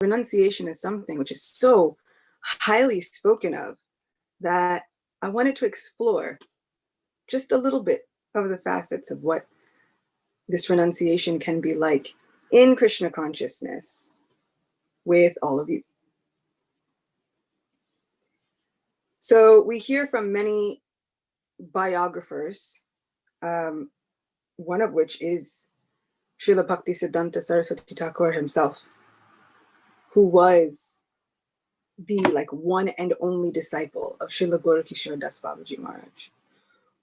renunciation is something which is so highly spoken of that I wanted to explore just a little bit of the facets of what this renunciation can be like in Krishna consciousness with all of you. So we hear from many biographers, one of which is Srila Bhakti Siddhanta Saraswati Thakur himself, who was the one and only disciple of Srila Gaura Kishora Dasa Babaji Maharaj.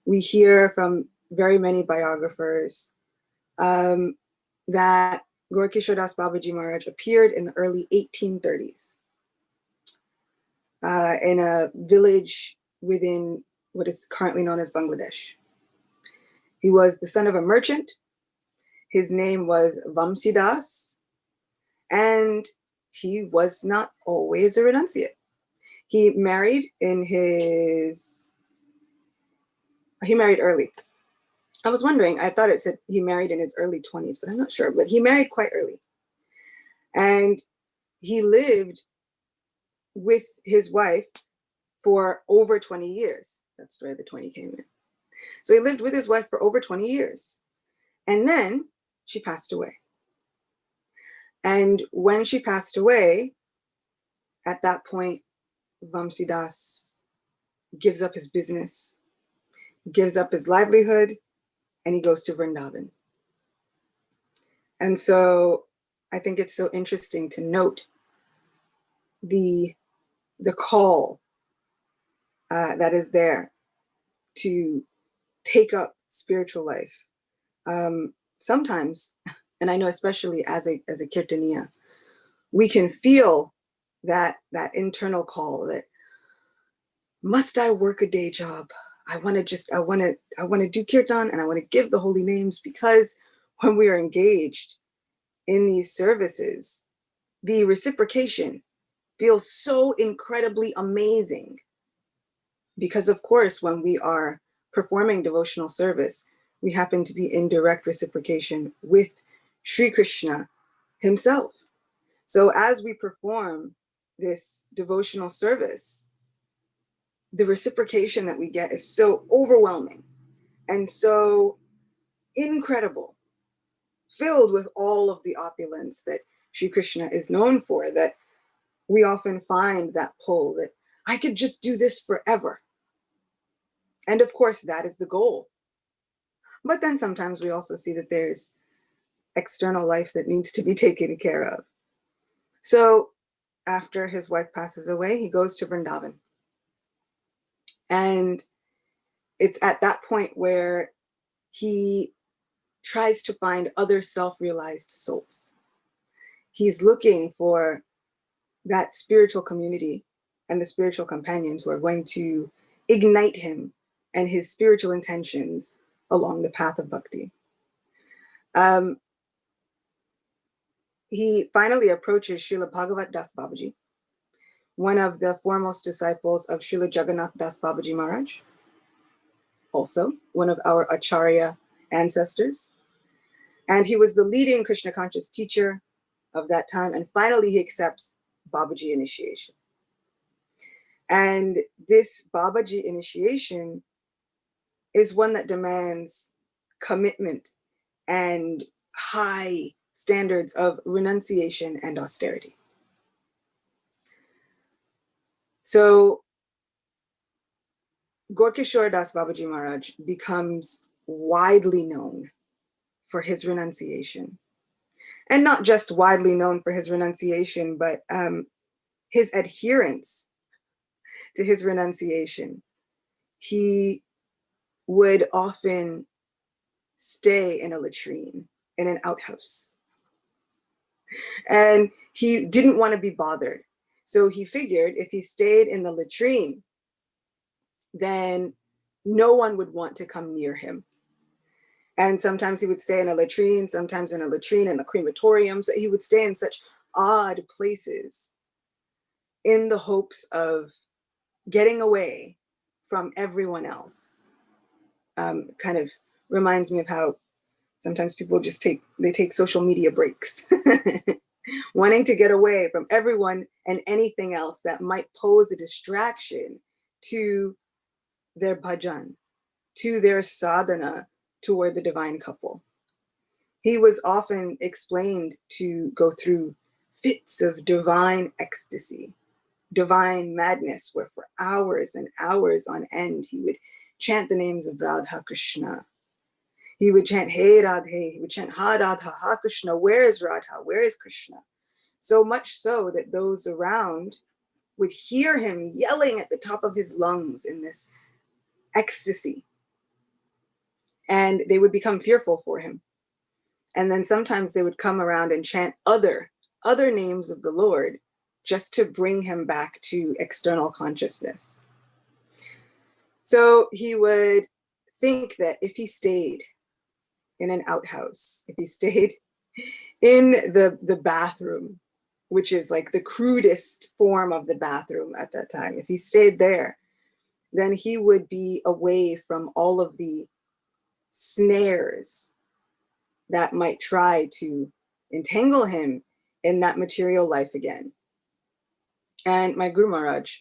We hear from very many biographers that Gaura Kishora Dasa Babaji Maharaj appeared in the early 1830s in a village within what is currently known as Bangladesh. He was the son of a merchant. His name was Vamsidas, and he was not always a renunciate. He married early. I was wondering, I thought it said he married in his early 20s, but I'm not sure, but he married quite early. And he lived with his wife for over 20 years. That's where the 20 came in. So he lived with his wife for over 20 years. And then she passed away. And when she passed away, at that point, Vamsidas gives up his business, gives up his livelihood, and he goes to Vrindavan. And so I think it's so interesting to note the call that is there to take up spiritual life. Sometimes, and I know especially as a kirtaniya, we can feel that internal call that, must I work a day job? I want to do kirtan, and I want to give the holy names, because when we are engaged in these services, the reciprocation feels so incredibly amazing. Because of course, when we are performing devotional service, we happen to be in direct reciprocation with Sri Krishna himself. So as we perform this devotional service, the reciprocation that we get is so overwhelming and so incredible, filled with all of the opulence that Sri Krishna is known for, that we often find that pull that I could just do this forever. And of course, that is the goal. But then sometimes we also see that there's external life that needs to be taken care of. So after his wife passes away, he goes to Vrindavan. And it's at that point where he tries to find other self-realized souls. He's looking for that spiritual community and the spiritual companions who are going to ignite him and his spiritual intentions along the path of bhakti. He finally approaches Srila Bhagavat Das Babaji, one of the foremost disciples of Srila Jagannath Das Babaji Maharaj, also one of our Acharya ancestors. And he was the leading Krishna conscious teacher of that time. And finally, he accepts Babaji initiation. And this Babaji initiation is one that demands commitment and high standards of renunciation and austerity. So Gaura Kishora Dasa Babaji Maharaj becomes widely known for his renunciation. And not just widely known for his renunciation, but his adherence to his renunciation. He would often stay in a latrine, in an outhouse. And he didn't want to be bothered. So he figured if he stayed in the latrine, then no one would want to come near him. And sometimes he would stay in a latrine, sometimes in a latrine in the crematorium. So he would stay in such odd places in the hopes of getting away from everyone else. Kind of reminds me of how sometimes people just take social media breaks. wanting to get away from everyone and anything else that might pose a distraction to their bhajan, to their sadhana toward the divine couple. He was often explained to go through fits of divine ecstasy, divine madness, where for hours and hours on end, he would chant the names of Radha Krishna. He would chant, Hey Radhe, he would chant, Ha Radha, Ha Krishna, where is Radha, where is Krishna? So much so that those around would hear him yelling at the top of his lungs in this ecstasy. And they would become fearful for him. And then sometimes they would come around and chant other names of the Lord just to bring him back to external consciousness. So he would think that if he stayed in an outhouse, if he stayed in the bathroom, which is like the crudest form of the bathroom at that time, if he stayed there, then he would be away from all of the snares that might try to entangle him in that material life again. And my Guru Maharaj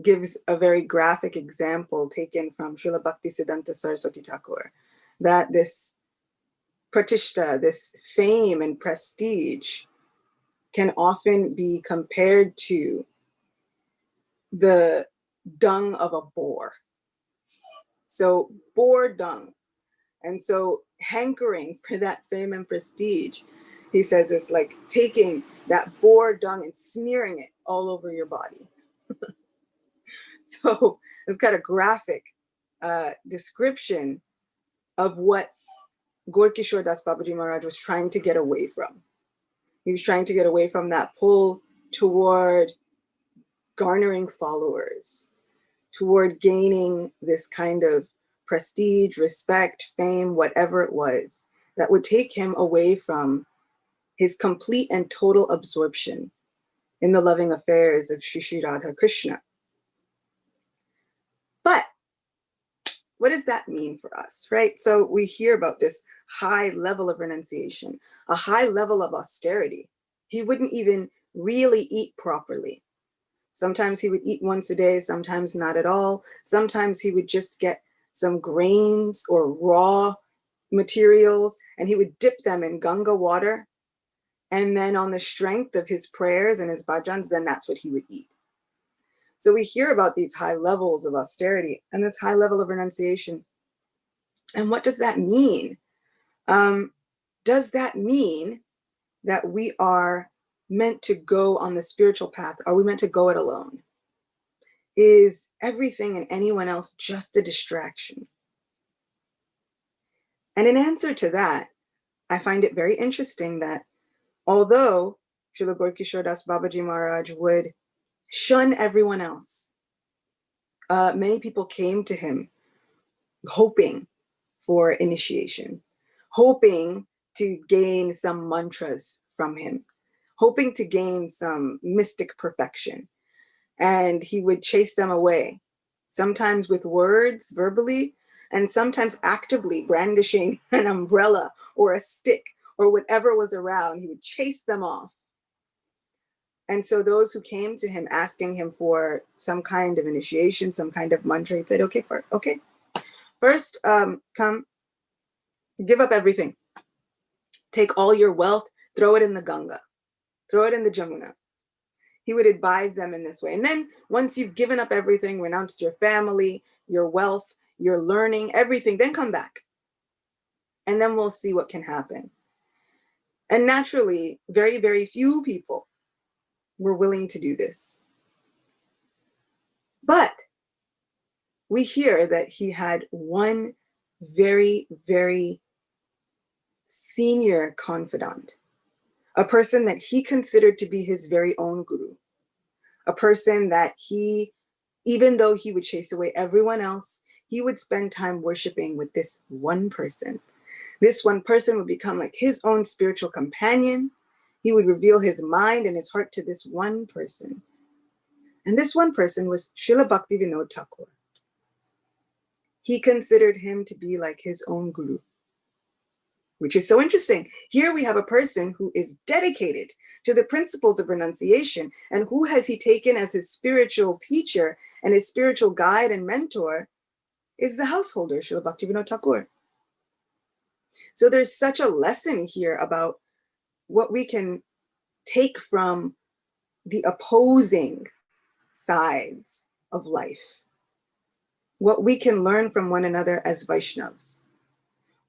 gives a very graphic example taken from Srila Bhakti Saraswati Thakur, that this pratishta, this fame and prestige, can often be compared to the dung of a boar. So boar dung. And so hankering for that fame and prestige, he says, it's like taking that boar dung and smearing it all over your body. So it's got a graphic description of what Gaura Kishora Dasa Babaji Maharaj was trying to get away from. He was trying to get away from that pull toward garnering followers, toward gaining this kind of prestige, respect, fame, whatever it was, that would take him away from his complete and total absorption in the loving affairs of Shri Radha Krishna. But what does that mean for us, right? So we hear about this high level of renunciation, a high level of austerity. He wouldn't even really eat properly. Sometimes he would eat once a day, sometimes not at all. Sometimes he would just get some grains or raw materials and he would dip them in Ganga water. And then on the strength of his prayers and his bhajans, then that's what he would eat. So we hear about these high levels of austerity and this high level of renunciation. And what does that mean? Does that mean that we are meant to go on the spiritual path? Are we meant to go it alone? Is everything and anyone else just a distraction? And in answer to that, I find it very interesting that although Srila Gaura Kishora Dasa Babaji Maharaj would shun everyone else, many people came to him hoping for initiation, hoping to gain some mantras from him, hoping to gain some mystic perfection. And he would chase them away, sometimes with words, verbally, and sometimes actively brandishing an umbrella or a stick or whatever was around. He would chase them off. And so those who came to him asking him for some kind of initiation, some kind of mantra, he said, okay, first, come, give up everything. Take all your wealth, throw it in the Ganga, throw it in the Jamuna. He would advise them in this way. And then once you've given up everything, renounced your family, your wealth, your learning, everything, then come back. And then we'll see what can happen. And naturally, very, very few people were willing to do this. But we hear that he had one very, very senior confidant, a person that he considered to be his very own guru, a person that he, even though he would chase away everyone else, he would spend time worshiping with this one person. This one person would become like his own spiritual companion. He would reveal his mind and his heart to this one person. And this one person was Srila Bhakti Vinod Thakur. He considered him to be like his own guru. which is so interesting. Here we have a person who is dedicated to the principles of renunciation, and who has he taken as his spiritual teacher and his spiritual guide and mentor is the householder, Srila Bhaktivinoda Thakur. So there's such a lesson here about what we can take from the opposing sides of life, what we can learn from one another as Vaishnavas,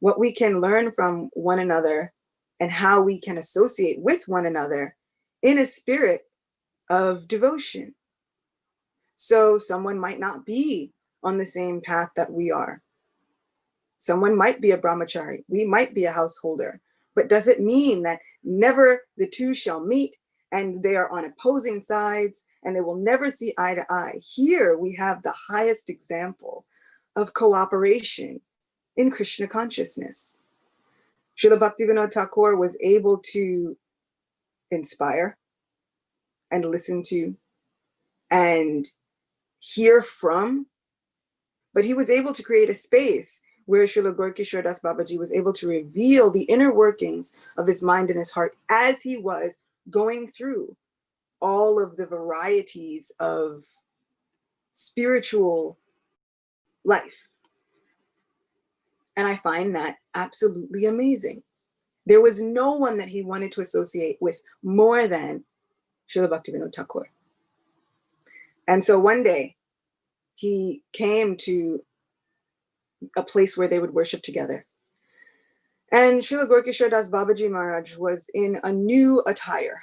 what we can learn from one another, and how we can associate with one another in a spirit of devotion. So someone might not be on the same path that we are. Someone might be a brahmachari, we might be a householder, but does it mean that never the two shall meet and they are on opposing sides and they will never see eye to eye? Here we have the highest example of cooperation in Krishna consciousness. Srila Bhaktivinoda Thakur was able to inspire and listen to and hear from, but he was able to create a space where Srila Gaura Kishora Dasa Babaji was able to reveal the inner workings of his mind and his heart as he was going through all of the varieties of spiritual life. And I find that absolutely amazing. There was no one that he wanted to associate with more than Srila Bhaktivinoda Thakur. And so one day he came to a place where they would worship together. And Srila Gaura Kishora Dasa Babaji Maharaj was in a new attire.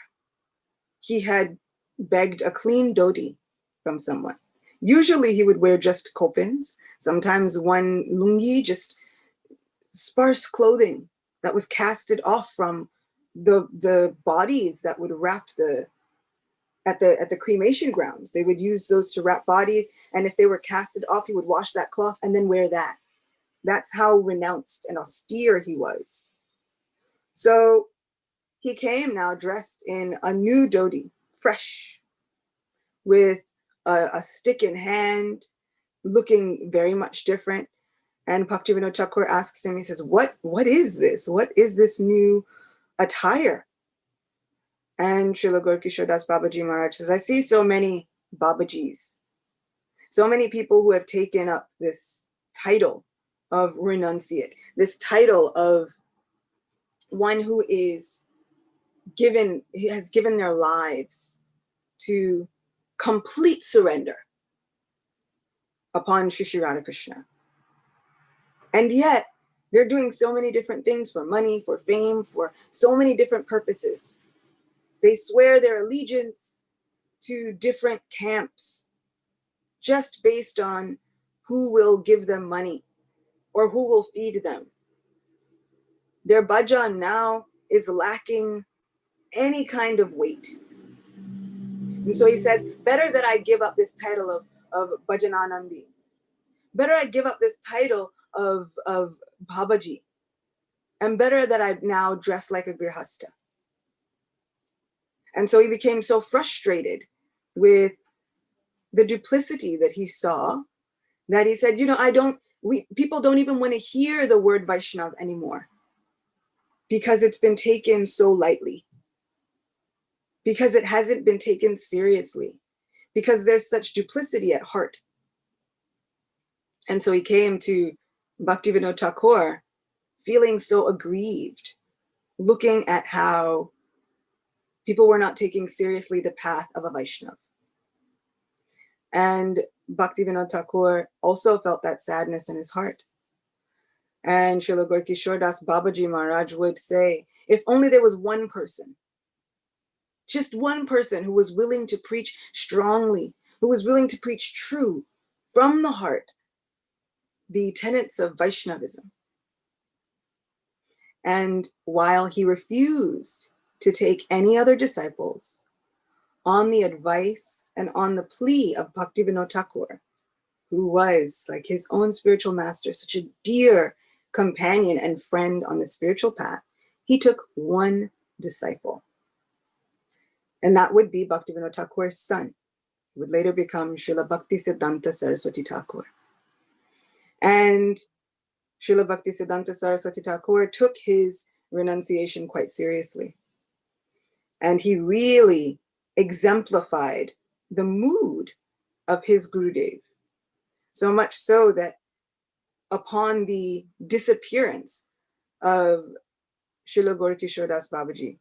He had begged a clean dhoti from someone. Usually he would wear just kopins, sometimes one lungi, just sparse clothing that was casted off from the bodies that would wrap at the cremation grounds. They would use those to wrap bodies, and if they were casted off, he would wash that cloth and then wear that. That's how renounced and austere he was. So he came now dressed in a new dhoti, fresh, with a stick in hand, looking very much different. And Bhaktivinoda Thakur asks him, he says, what is this? What is this new attire? And Srila Gaura Kishora Dasa Babaji Maharaj says, I see so many Babajis, so many people who have taken up this title of renunciate, this title of one who has given their lives to complete surrender upon Sri Sri Radha Krishna. And yet they're doing so many different things for money, for fame, for so many different purposes. They swear their allegiance to different camps just based on who will give them money or who will feed them. Their bhajan now is lacking any kind of weight. And so he says, better that I give up this title of Bhajananandi. Better I give up this title of Babaji. And better that I now dress like a grihasta. And so he became so frustrated with the duplicity that he saw that he said, people don't even want to hear the word Vaishnav anymore because it's been taken so lightly, because it hasn't been taken seriously, because there's such duplicity at heart. And so he came to Bhaktivinoda Thakur feeling so aggrieved, looking at how people were not taking seriously the path of a Vaishnava. And Bhaktivinoda Thakur also felt that sadness in his heart. And Srila Gaura Kishora Dasa Babaji Maharaj would say, if only there was one person, just one person who was willing to preach strongly, who was willing to preach true from the heart, the tenets of Vaishnavism. And while he refused to take any other disciples, on the advice and on the plea of Bhaktivinoda Thakur, who was like his own spiritual master, such a dear companion and friend on the spiritual path, he took one disciple. And that would be Bhaktivinoda Thakur's son, who would later become Srila Bhakti Siddhanta Saraswati Thakur. And Srila Bhaktisiddhanta Saraswati Thakur took his renunciation quite seriously. And he really exemplified the mood of his Gurudev. So much so that upon the disappearance of Srila Gaura Kishora Dasa Babaji,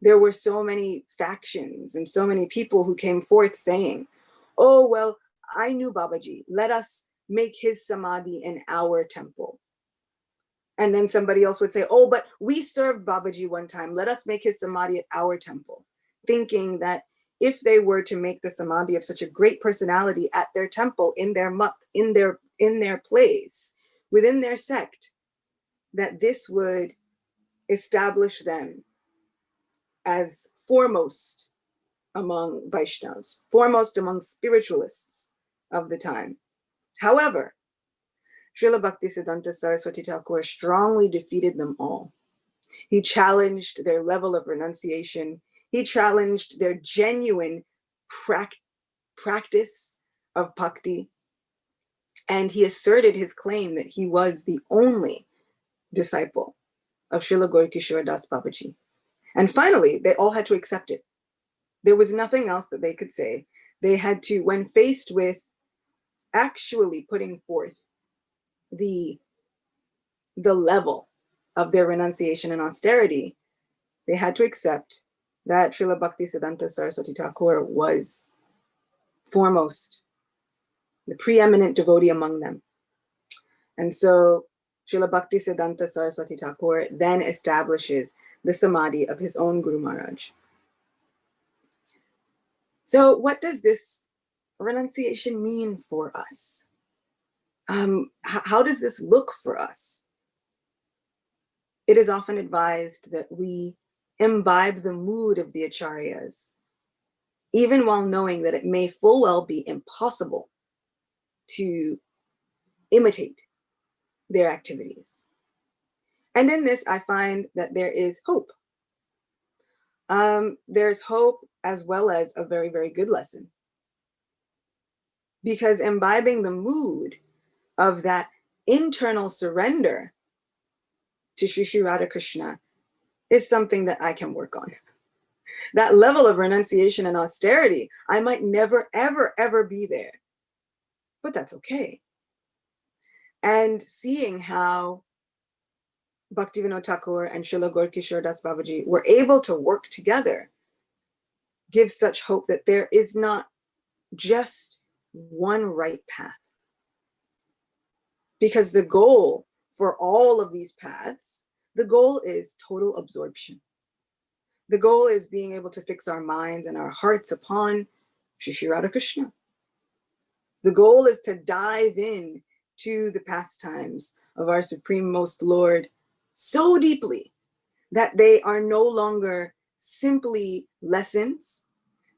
there were so many factions and so many people who came forth saying, oh, well, I knew Babaji. Let us make his samadhi in our temple. And then somebody else would say, oh, but we served Babaji one time. Let us make his samadhi at our temple. Thinking that if they were to make the samadhi of such a great personality at their temple, in their place, within their sect, that this would establish them as foremost among Vaishnavas, foremost among spiritualists of the time. However, Srila Bhaktisiddhanta Saraswati Thakur strongly defeated them all. He challenged their level of renunciation. He challenged their genuine practice of bhakti. And he asserted his claim that he was the only disciple of Srila Gaura Kishora Dasa Babaji. And finally, they all had to accept it. There was nothing else that they could say. They had to, when faced with actually putting forth the level of their renunciation and austerity, they had to accept that Srila Bhaktisiddhanta Saraswati Thakur was foremost, the preeminent devotee among them. And so Srila Bhaktisiddhanta Saraswati Thakur then establishes the samadhi of his own Guru Maharaj. So what does this renunciation mean for us? How does this look for us? It is often advised that we imbibe the mood of the acharyas, even while knowing that it may full well be impossible to imitate their activities. And in this, I find that there is hope. There's hope as well as a very, very good lesson. Because imbibing the mood of that internal surrender to Sri Sri Radha Krishna is something that I can work on. That level of renunciation and austerity, I might never, ever, ever be there. But that's okay. And seeing how Bhaktivinoda Thakur and Srila Gaura Kishora Dasa Babaji were able to work together gives such hope that there is not just one right path. Because the goal for all of these paths, the goal is total absorption. The goal is being able to fix our minds and our hearts upon Sri Sri Radha Krishna. The goal is to dive in to the pastimes of our Supreme Most Lord so deeply that they are no longer simply lessons,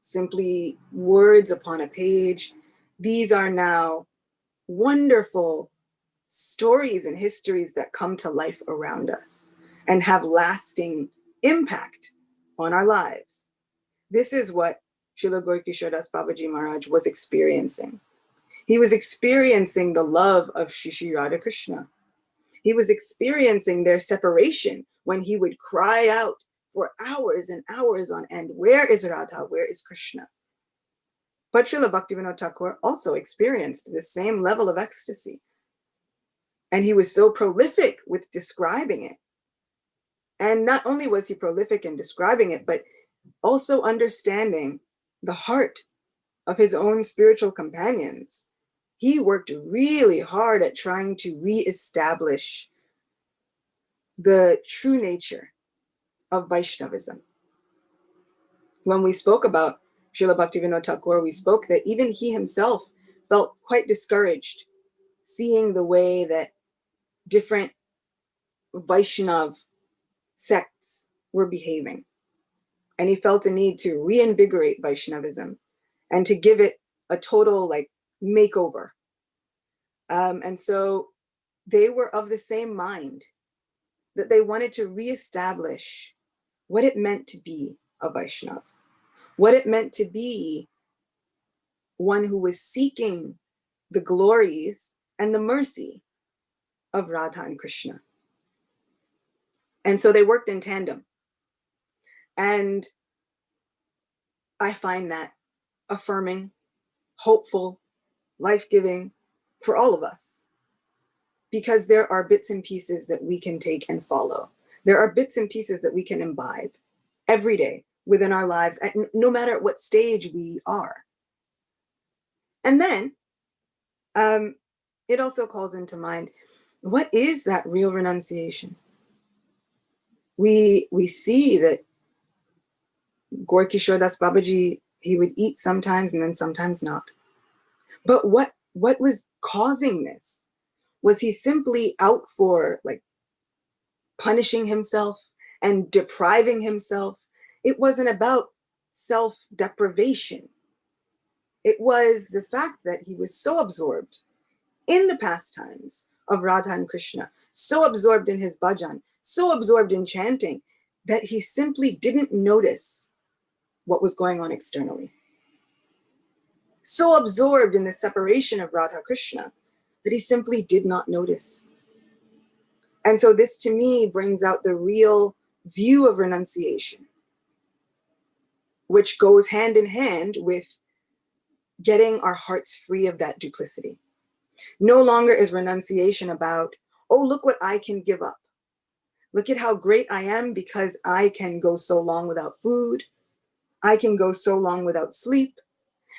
simply words upon a page. These are now wonderful stories and histories that come to life around us and have lasting impact on our lives. This is what Srila Gaura Kishora Dasa Babaji Maharaj was experiencing. He was experiencing the love of Sri Sri Radha Krishna. He was experiencing their separation when he would cry out for hours and hours on end, where is Radha, where is Krishna? But Srila Bhaktivinoda Thakur also experienced the same level of ecstasy. And he was so prolific with describing it. And not only was he prolific in describing it, but also understanding the heart of his own spiritual companions. He worked really hard at trying to reestablish the true nature of Vaishnavism. When we spoke about Srila Bhaktivinoda Thakur, we spoke that even he himself felt quite discouraged seeing the way that different Vaishnav sects were behaving. And he felt a need to reinvigorate Vaishnavism and to give it a total makeover. And so they were of the same mind, that they wanted to reestablish what it meant to be a Vaishnav, what it meant to be one who was seeking the glories and the mercy of Radha and Krishna. And so they worked in tandem. And I find that affirming, hopeful, life-giving for all of us, because there are bits and pieces that we can take and follow. There are bits and pieces that we can imbibe every day within our lives, no matter at what stage we are. And then it also calls into mind, what is that real renunciation? We see that Gaura Kishora Dasa Babaji, he would eat sometimes and then sometimes not. But what was causing this? Was he simply out for like punishing himself and depriving himself? It wasn't about self-deprivation. It was the fact that he was so absorbed in the pastimes of Radha and Krishna, so absorbed in his bhajan, so absorbed in chanting, that he simply didn't notice what was going on externally. So absorbed in the separation of Radha Krishna that he simply did not notice. And so this to me brings out the real view of renunciation, which goes hand in hand with getting our hearts free of that duplicity. No longer is renunciation about, oh, look what I can give up. Look at how great I am because I can go so long without food. I can go so long without sleep.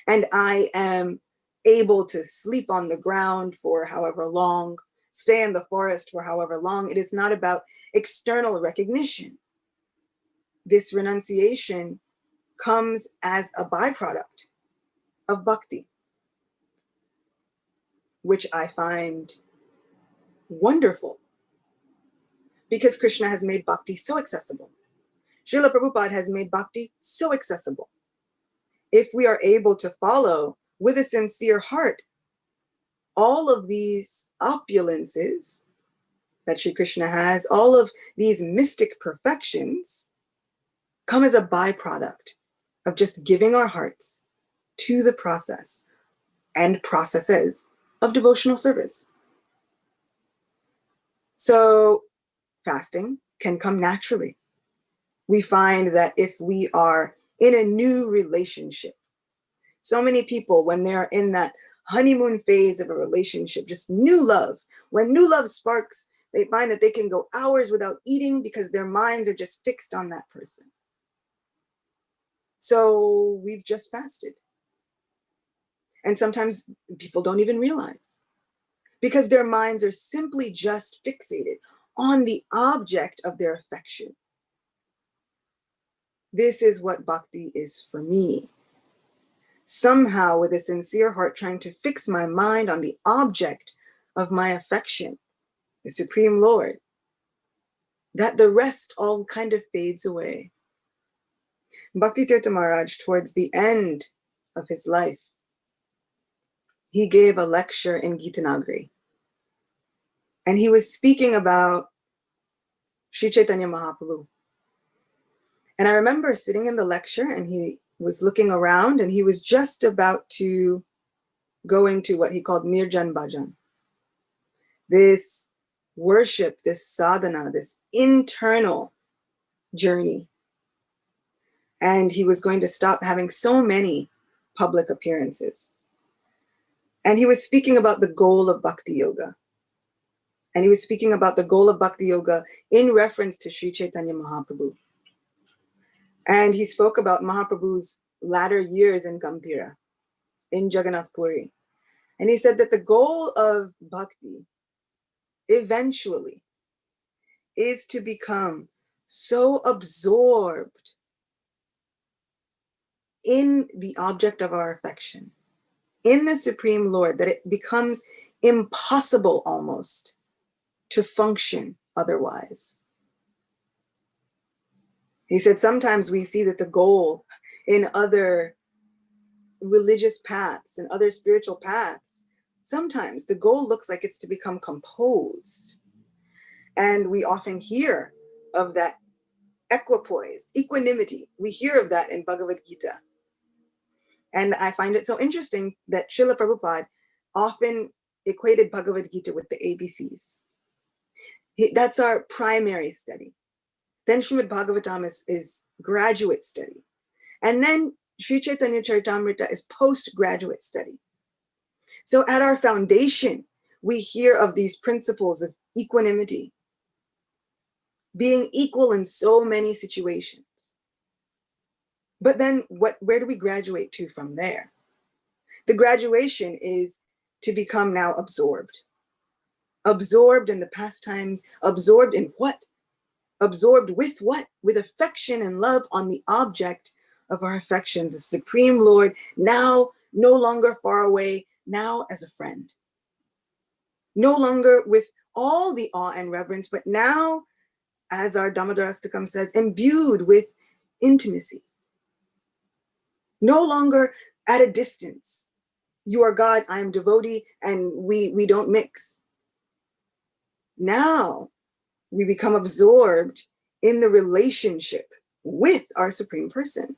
And I am able to sleep on the ground for however long, stay in the forest for however long. It is not about external recognition. This renunciation comes as a byproduct of bhakti, which I find wonderful, because Krishna has made bhakti so accessible. Srila Prabhupada has made bhakti so accessible. If we are able to follow with a sincere heart all of these opulences that Sri Krishna has, all of these mystic perfections come as a byproduct of just giving our hearts to the process and processes of devotional service. So fasting can come naturally. We find that if we are in a new relationship, so many people, when they're in that honeymoon phase of a relationship, just new love, when new love sparks, they find that they can go hours without eating because their minds are just fixed on that person. So we've just fasted. And sometimes people don't even realize, because their minds are simply just fixated on the object of their affection. This is what bhakti is for me. Somehow, with a sincere heart, trying to fix my mind on the object of my affection, the Supreme Lord, that the rest all kind of fades away. Bhakti Tirtha Maharaj, towards the end of his life, he gave a lecture in Gitanagari. And he was speaking about Sri Chaitanya Mahaprabhu. And I remember sitting in the lecture, and he was looking around, and he was just about to go into what he called Nirjan Bhajan. This worship, this sadhana, this internal journey. And he was going to stop having so many public appearances. And he was speaking about the goal of Bhakti Yoga. And he was speaking about the goal of Bhakti Yoga in reference to Sri Chaitanya Mahaprabhu. And he spoke about Mahaprabhu's latter years in Gambhira, in Jagannath Puri. And he said that the goal of bhakti eventually is to become so absorbed in the object of our affection, in the Supreme Lord, that it becomes impossible almost to function otherwise. He said sometimes we see that the goal in other religious paths and other spiritual paths, sometimes the goal looks like it's to become composed. And we often hear of that equipoise, equanimity. We hear of that in Bhagavad Gita. And I find it so interesting that Srila Prabhupada often equated Bhagavad Gita with the ABCs. That's our primary study. Then Srimad Bhagavatam is graduate study. And then Sri Chaitanya Charitamrita is postgraduate study. So at our foundation, we hear of these principles of equanimity, being equal in so many situations. But then where do we graduate to from there? The graduation is to become now absorbed. Absorbed in the pastimes, absorbed in what? Absorbed with what? With affection and love on the object of our affections, the Supreme Lord, now no longer far away, now as a friend. No longer with all the awe and reverence, but now, as our Damodarastakam says, imbued with intimacy. No longer at a distance. You are God, I am devotee, and we don't mix. Now we become absorbed in the relationship with our Supreme Person.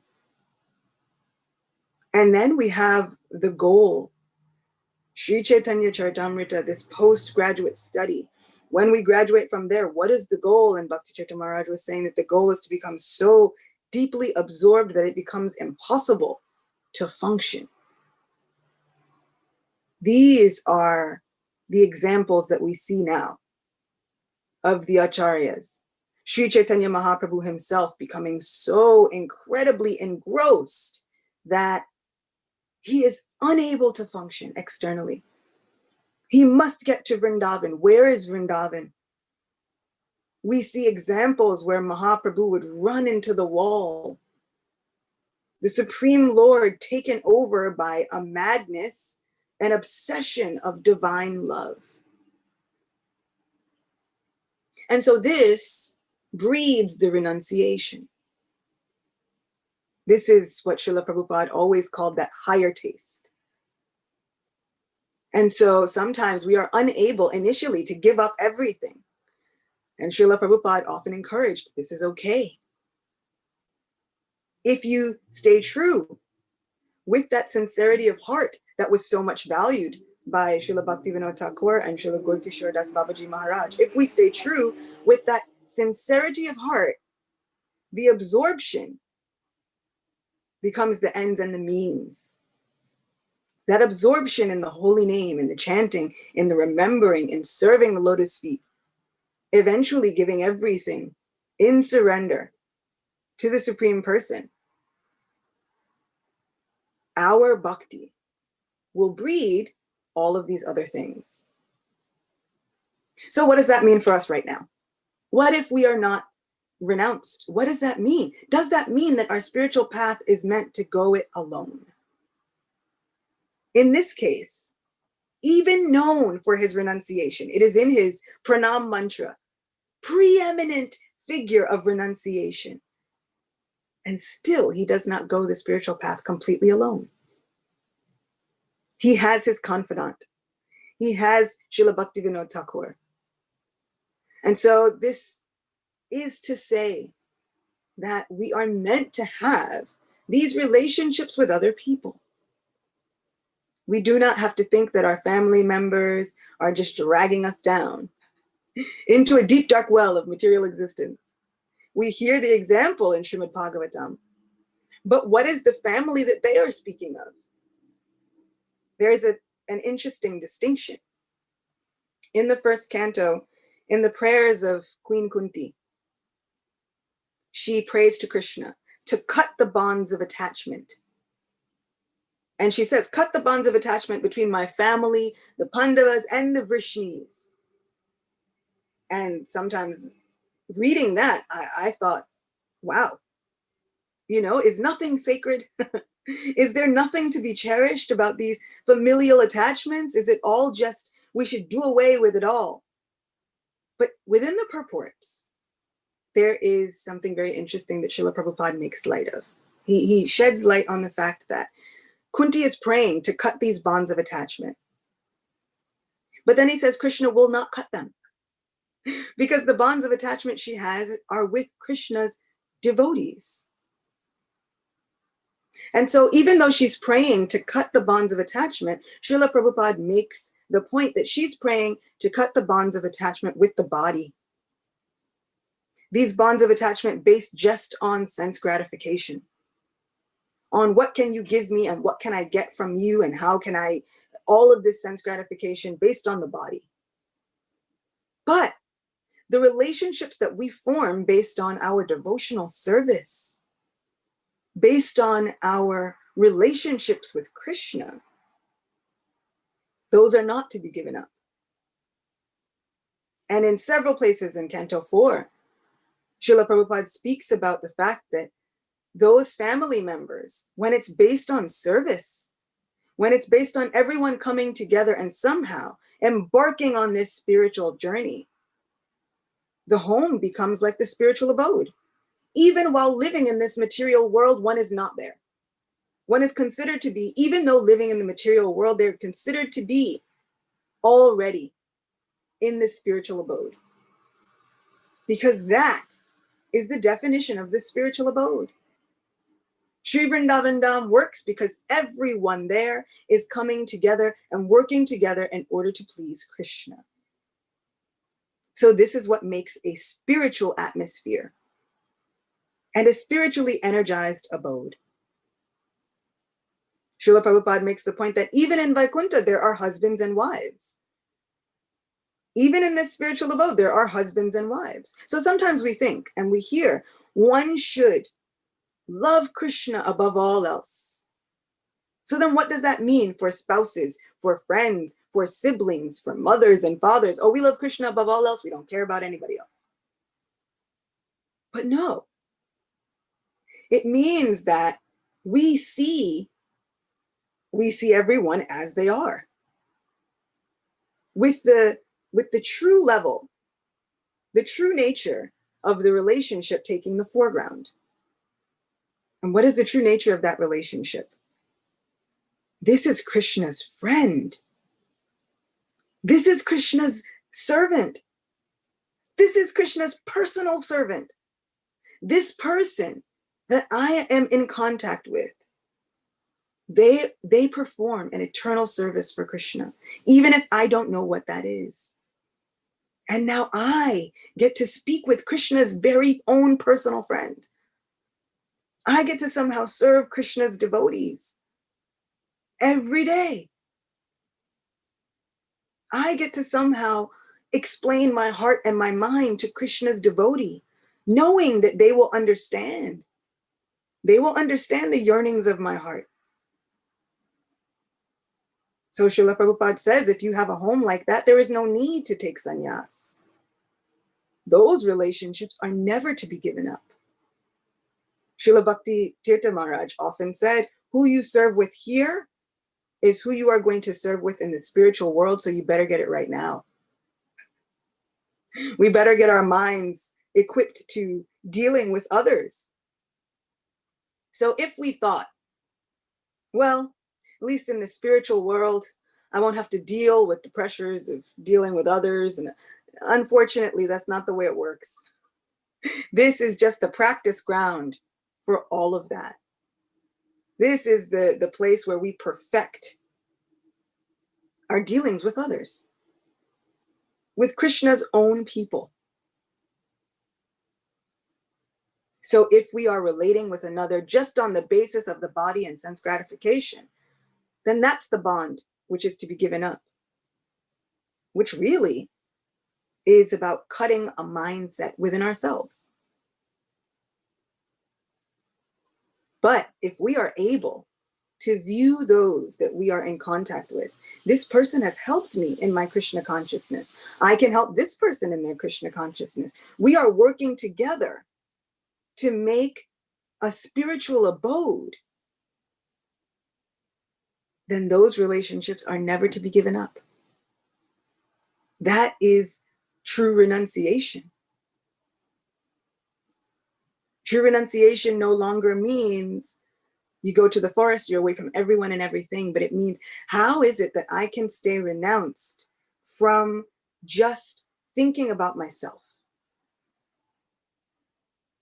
And then we have the goal, Sri Chaitanya Charitamrita, this postgraduate study. When we graduate from there, what is the goal? And Bhakti Chaitanya Maharaj was saying that the goal is to become so deeply absorbed that it becomes impossible to function. These are the examples that we see now of the Acharyas. Sri Chaitanya Mahaprabhu himself becoming so incredibly engrossed that he is unable to function externally. He must get to Vrindavan. Where is Vrindavan? We see examples where Mahaprabhu would run into the wall. The Supreme Lord taken over by a madness, an obsession of divine love. And so this breeds the renunciation. This is what Srila Prabhupada always called that higher taste. And so sometimes we are unable initially to give up everything. And Srila Prabhupada often encouraged, this is okay. If you stay true with that sincerity of heart that was so much valued by Srila Bhaktivinoda Thakur and Srila Gaura Kishora Dasa Babaji Maharaj, if we stay true with that sincerity of heart, the absorption becomes the ends and the means. That absorption in the holy name, in the chanting, in the remembering, in serving the lotus feet, eventually giving everything in surrender to the Supreme Person, our bhakti will breed all of these other things. So what does that mean for us right now? What if we are not renounced? What does that mean? Does that mean that our spiritual path is meant to go it alone? In this case, even known for his renunciation, it is in his pranam mantra, preeminent figure of renunciation. And still, he does not go the spiritual path completely alone. He has his confidant. He has Srila Bhaktivinoda Thakur. And so this is to say that we are meant to have these relationships with other people. We do not have to think that our family members are just dragging us down into a deep, dark well of material existence. We hear the example in Srimad Bhagavatam. But what is the family that they are speaking of? There is an interesting distinction. In the first canto, in the prayers of Queen Kunti, she prays to Krishna to cut the bonds of attachment. And she says, cut the bonds of attachment between my family, the Pandavas, and the Vrishnis. And sometimes reading that, I thought, wow, is nothing sacred? Is there nothing to be cherished about these familial attachments? Is it all just, we should do away with it all? But within the purports, there is something very interesting that Srila Prabhupada makes light of. He sheds light on the fact that Kunti is praying to cut these bonds of attachment. But then he says Krishna will not cut them because the bonds of attachment she has are with Krishna's devotees. And so even though she's praying to cut the bonds of attachment, Srila Prabhupada makes the point that she's praying to cut the bonds of attachment with the body, These bonds of attachment based just on sense gratification, on what can you give me and what can I get from you and how can I, all of this sense gratification based on the body. But the relationships that we form based on our devotional service, based on our relationships with Krishna, those are not to be given up. And in several places in Canto 4, Srila Prabhupada speaks about the fact that those family members, when it's based on service, when it's based on everyone coming together and somehow embarking on this spiritual journey, the home becomes like the spiritual abode. Even while living in this material world, one is not there. One is considered to be, even though living in the material world, they're considered to be already in this spiritual abode. Because that is the definition of the spiritual abode. Sri Vrindavan Dham works because everyone there is coming together and working together in order to please Krishna. So this is what makes a spiritual atmosphere and a spiritually energized abode. Srila Prabhupada makes the point that even in Vaikuntha, there are husbands and wives. Even in this spiritual abode, there are husbands and wives. So sometimes we think and we hear one should love Krishna above all else. So then what does that mean for spouses, for friends, for siblings, for mothers and fathers? Oh, we love Krishna above all else. We don't care about anybody else. But no. It means that we see everyone as they are. With the true level, the true nature of the relationship taking the foreground. And what is the true nature of that relationship? This is Krishna's friend. This is Krishna's servant. This is Krishna's personal servant. This person that I am in contact with, they perform an eternal service for Krishna, even if I don't know what that is. And now I get to speak with Krishna's very own personal friend. I get to somehow serve Krishna's devotees every day. I get to somehow explain my heart and my mind to Krishna's devotee, knowing that they will understand. They will understand the yearnings of my heart. So Srila Prabhupada says, if you have a home like that, there is no need to take sannyas. Those relationships are never to be given up. Srila Bhakti Tirtha Maharaj often said, who you serve with here is who you are going to serve with in the spiritual world, so you better get it right now. We better get our minds equipped to dealing with others. So if we thought, well, at least in the spiritual world, I won't have to deal with the pressures of dealing with others. And unfortunately, that's not the way it works. This is just the practice ground for all of that. This is the place where we perfect our dealings with others, with Krishna's own people. So if we are relating with another just on the basis of the body and sense gratification, then that's the bond which is to be given up, which really is about cutting a mindset within ourselves. But if we are able to view those that we are in contact with, this person has helped me in my Krishna consciousness. I can help this person in their Krishna consciousness. We are working together to make a spiritual abode. Then those relationships are never to be given up. That is true renunciation. True renunciation no longer means you go to the forest, you're away from everyone and everything, but it means, how is it that I can stay renounced from just thinking about myself?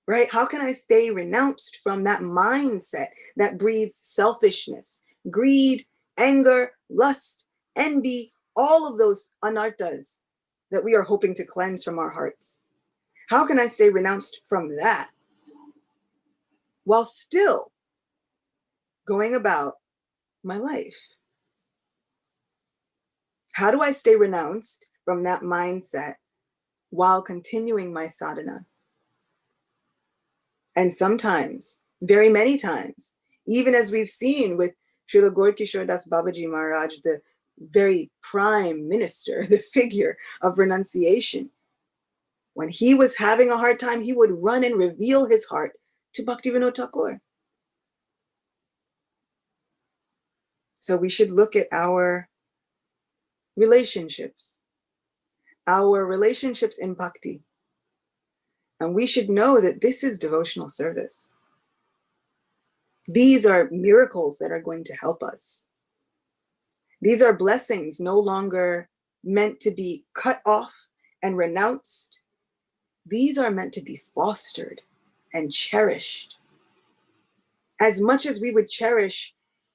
Right? How can I stay renounced from that mindset that breeds selfishness, greed, anger, lust, envy, all of those anarthas that we are hoping to cleanse from our hearts? How can I stay renounced from that while still going about my life? How do I stay renounced from that mindset while continuing my sadhana? And sometimes, very many times, even as we've seen with Srila Gaura Kishora Dasa Babaji Maharaj, the very prime minister, the figure of renunciation, when he was having a hard time, he would run and reveal his heart to Bhaktivinoda Thakur. So we should look at our relationships in bhakti. And we should know that this is devotional service. These are miracles that are going to help us. These are blessings no longer meant to be cut off and renounced. These are meant to be fostered and cherished. As much as we would cherish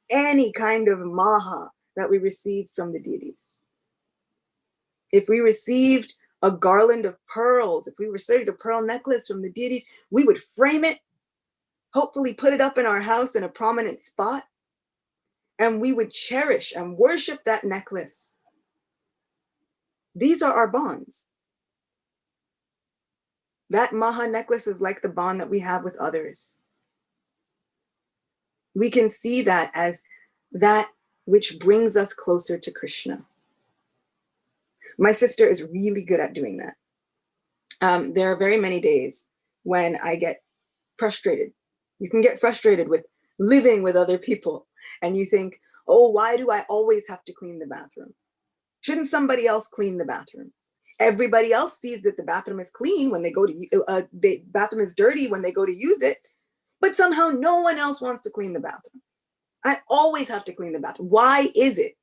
any kind of maha that we receive from the deities. If we received a garland of pearls, if we received a pearl necklace from the deities, we would frame it, hopefully put it up in our house in a prominent spot, and we would cherish and worship that necklace. These are our bonds. That maha necklace is like the bond that we have with others. We can see that as that which brings us closer to Krishna. My sister is really good at doing that. There are very many days when I get frustrated. You can get frustrated with living with other people and you think, oh, why do I always have to clean the bathroom? Shouldn't somebody else clean the bathroom? Everybody else sees that the bathroom is clean when they go to, the bathroom is dirty when they go to use it, but somehow no one else wants to clean the bathroom. I always have to clean the bathroom. Why is it?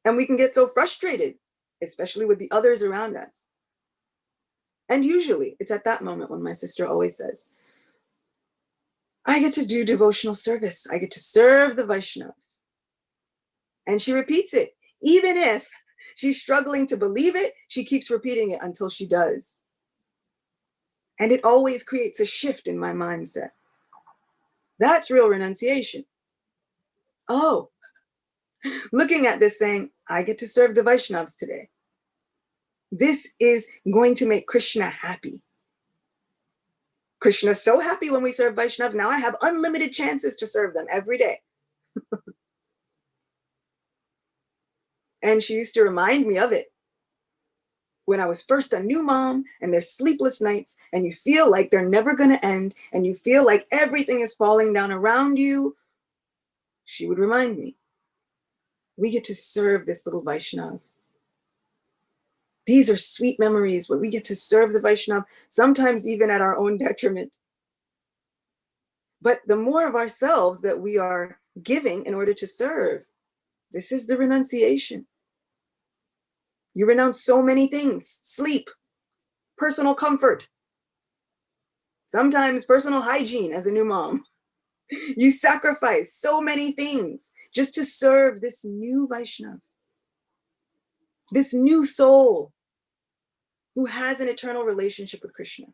And we can get so frustrated, especially with the others around us. And usually it's at that moment when my sister always says, I get to do devotional service. I get to serve the Vaishnavas. And she repeats it. Even if she's struggling to believe it, she keeps repeating it until she does. And it always creates a shift in my mindset. That's real renunciation. Oh, looking at this saying, I get to serve the Vaishnavas today. This is going to make Krishna happy. Krishna's so happy when we serve Vaishnavas. Now I have unlimited chances to serve them every day. And she used to remind me of it. When I was first a new mom and there's sleepless nights and you feel like they're never going to end and you feel like everything is falling down around you, she would remind me, we get to serve this little Vaishnava. These are sweet memories where we get to serve the Vaishnava, sometimes even at our own detriment. But the more of ourselves that we are giving in order to serve, this is the renunciation. You renounce so many things: sleep, personal comfort, sometimes personal hygiene as a new mom. You sacrifice so many things just to serve this new Vaishnava, this new soul who has an eternal relationship with Krishna.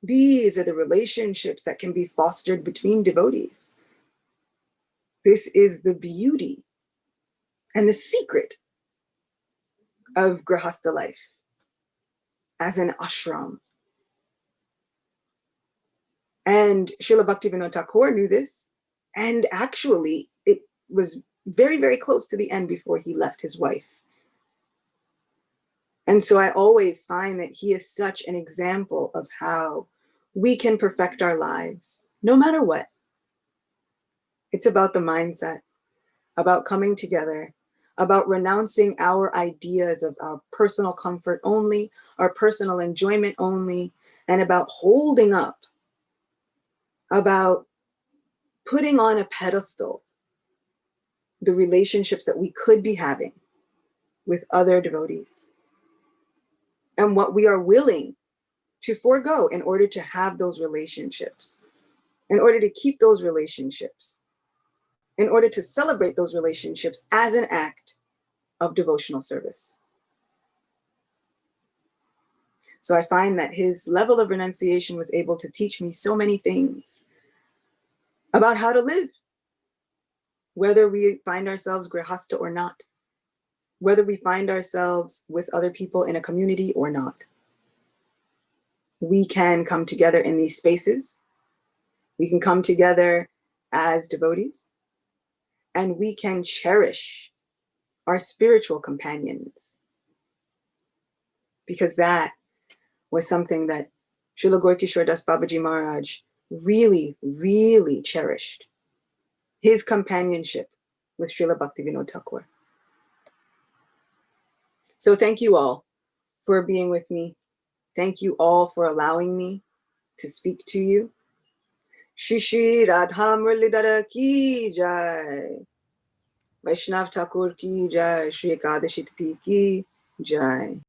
These are the relationships that can be fostered between devotees. This is the beauty and the secret of Grihastha life as an ashram. And Srila Bhaktivinoda Thakur knew this. And actually, it was very, very close to the end before he left his wife. And so I always find that he is such an example of how we can perfect our lives, no matter what. It's about the mindset, about coming together, about renouncing our ideas of our personal comfort only, our personal enjoyment only, and about holding up, about putting on a pedestal the relationships that we could be having with other devotees and what we are willing to forego in order to have those relationships, in order to keep those relationships, in order to celebrate those relationships as an act of devotional service. So I find that his level of renunciation was able to teach me so many things about how to live, whether we find ourselves grihasta or not, whether we find ourselves with other people in a community or not. We can come together in these spaces. We can come together as devotees, and we can cherish our spiritual companions, because that was something that Srila Gaura Kishora Dasa Babaji Maharaj really, really cherished. His companionship with Srila Bhaktivinoda Thakur. So thank you all for being with me. Thank you all for allowing me to speak to you. Shri Shri Radha Murlidhara ki jai. Vaishnava Thakur ki jai. Shri Ekadashi Tithi ki jai.